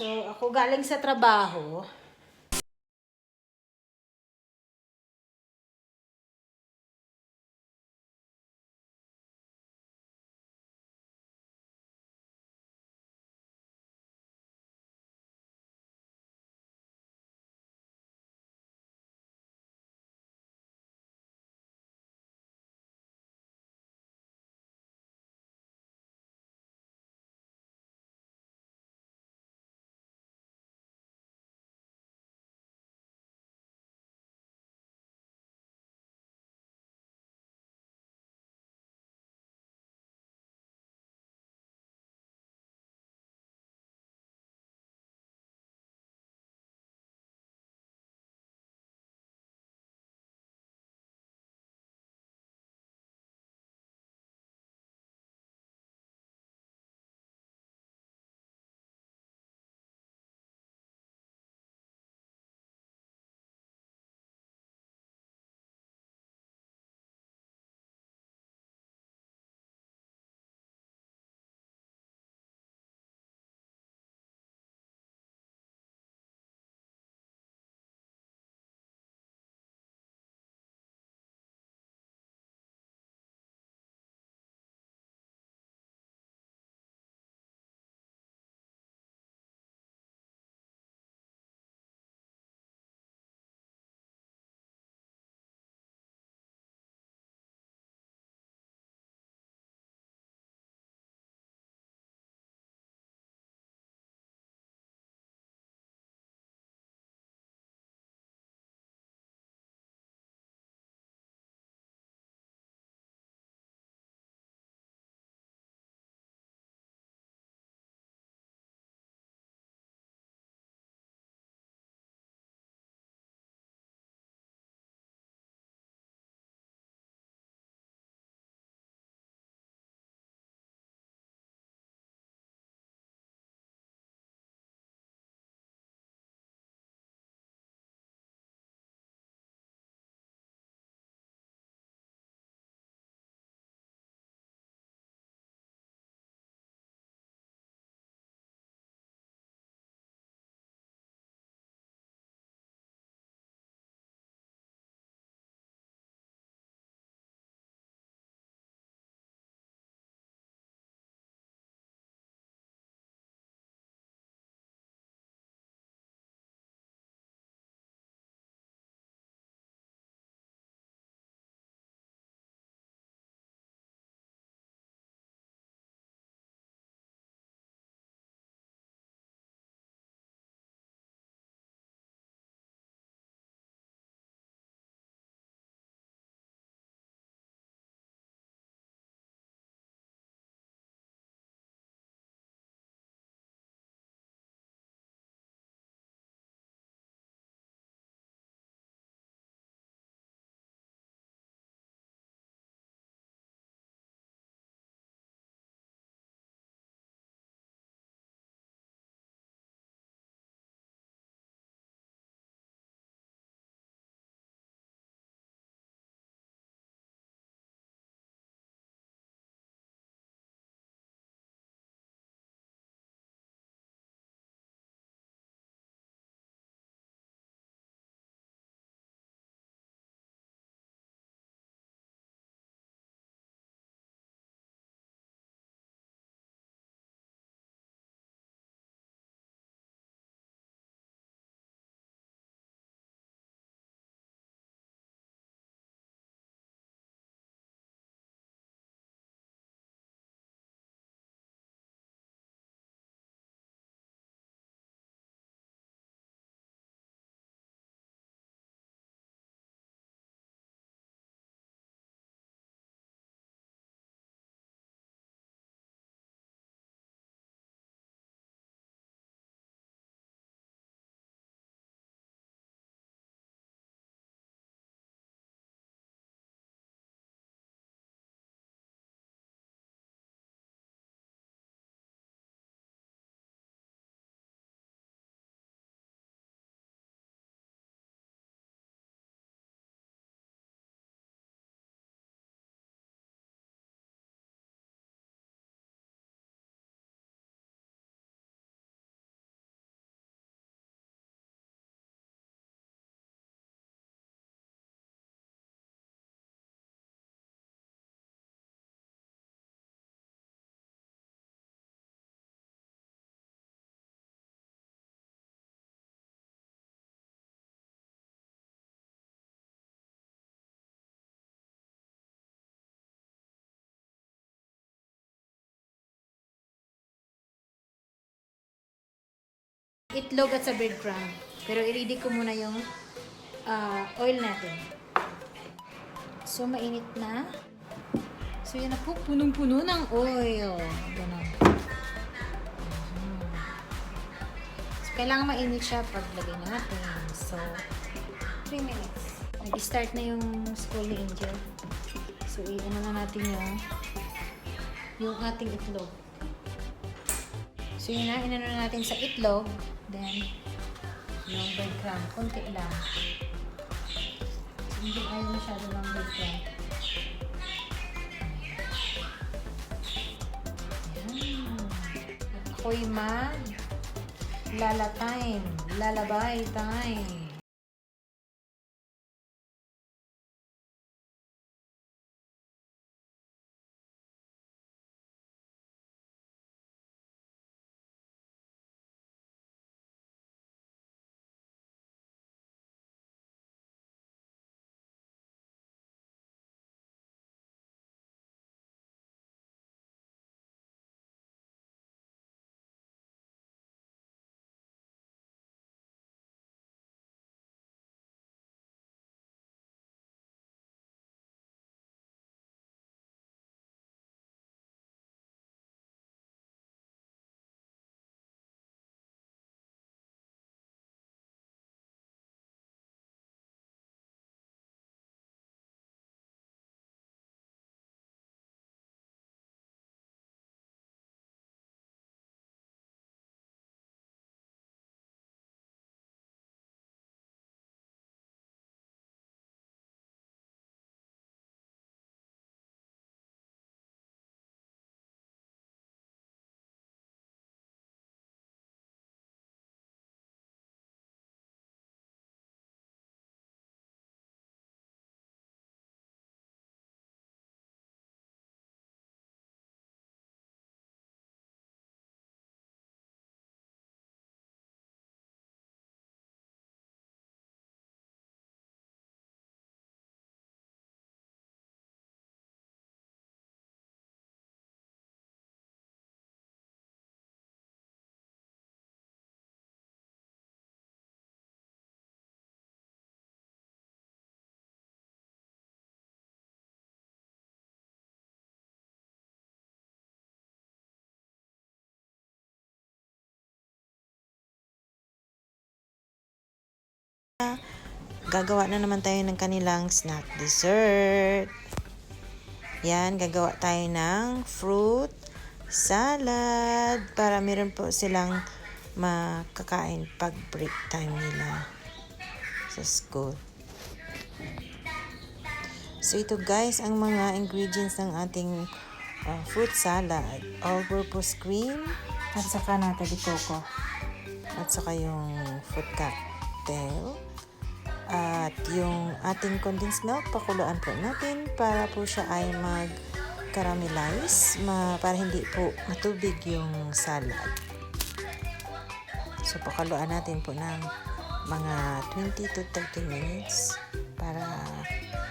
So, ako galing sa trabaho. itlog at sa breadcrumb. Pero i-ready ko muna yung oil natin. So, mainit na. So, yan na po. Punong-puno ng oil. Ganun. So, kailangan mainit siya pag lagay natin. So, 3 minutes. Nag-start na yung school ni Angel. So, i-ano na natin yung ating itlog. So, yun na. Inano na natin sa itlog. Then, yung breadcrumb. Konti lang. So, hindi ayaw masyado ng breadcrumb. Ako'y lalabay time. Gagawa na naman tayo ng kanilang snack dessert. Yan, gagawa tayo ng fruit salad para meron po silang makakain pag break time nila sa school. So ito guys, ang mga ingredients ng ating fruit salad. All-purpose cream At saka nata di coco. at saka yung fruit cocktail. At yung ating condensed milk, pakuluan po natin para po siya ay mag-caramelize, para hindi po matubig yung salad. So, pakuluan natin po ng mga 20 to 30 minutes para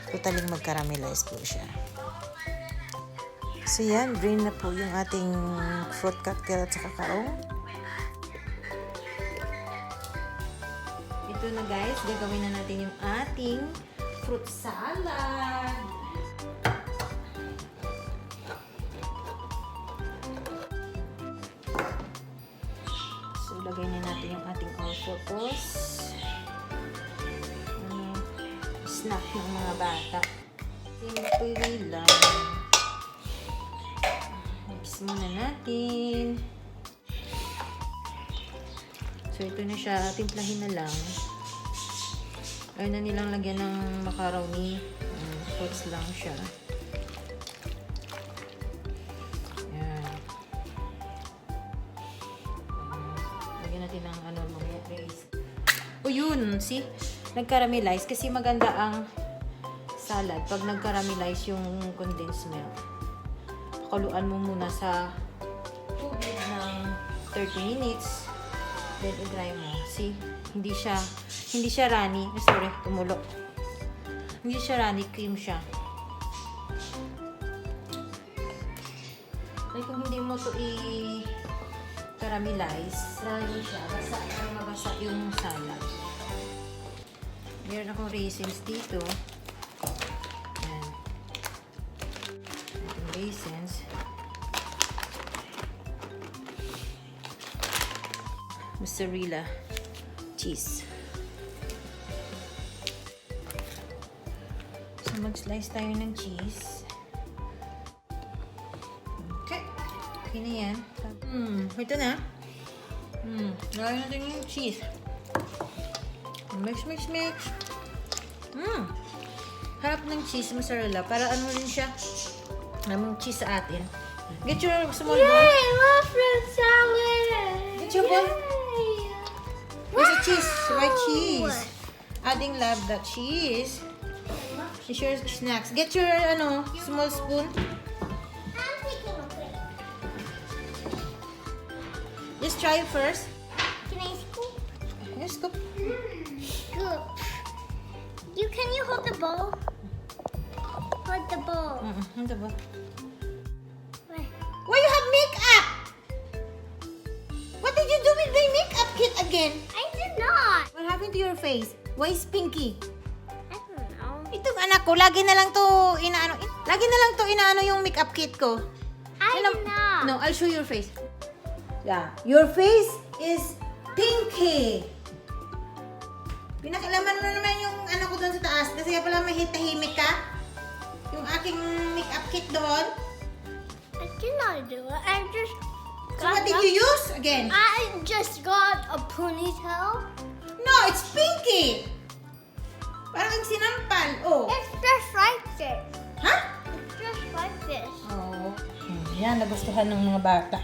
totaling mag-caramelize po siya. So, yan, green na po yung ating fruit cocktail at saka kaong. Ito na guys, gagawin na natin yung ating fruit salad. So, lagay na natin yung ating all-purpose snack ng mga bata. Simple lang. Mix muna natin. So, ito na siya. Timplahin na lang. Ayaw na nilang lagyan ng macaroni. Fruits lang siya. Ayan. Lagyan natin ng mamaya rice. O yun, see? Nag-caramelize. Kasi maganda ang salad pag nag-caramelize yung condensed milk. Pakuluan mo muna sa tubig ng 30 minutes. Then, i-dry mo. See? Hindi siya runny. Sorry, tumulo. Hindi siya runny. Cream siya. Like, kung hindi mo to caramelize, lalo siya, basa, para mabasa yung salad. Meron akong raisins dito. Ayan. Itong raisins. Mozzarella cheese. So, mag-slice tayo ng cheese. Okay. Okay na yan. Ito na. Lagyan natin yung cheese. Mix, mix, mix. Harap ng cheese mozzarella. Para ano rin siya. Namang cheese sa atin. Get your small bowl. Yay! Love fruit salad! Get your bowl. Yay! There's a cheese. White Wow! cheese. Adding love that cheese. It's your snacks. Get your small spoon. I'm taking a break. Just try it first. Can I scoop? Yes, scoop. Scoop. Can you hold the bowl? Hold the bowl. Ito ba? Wait. Why you have makeup? What did you do with my makeup kit again? I did not. What happened to your face? Why is pinky? I don't know. Itong anak ko, lagi na lang to inaano yung makeup kit ko. I Ano- did not. No, I'll show your face. Yeah, your face is pinky. Pinakalaman mo naman yung ano ko doon sa taas kasi pala may tahimik ka. Yung aking makeup kit doon. I did not do it. I just So what did you use again? I just got a ponytail. No, it's pinky. Parang ang sinampal. Oh. It's just like this. Ha? It's just like this. Oh. Yan, nagustuhan ng mga bata.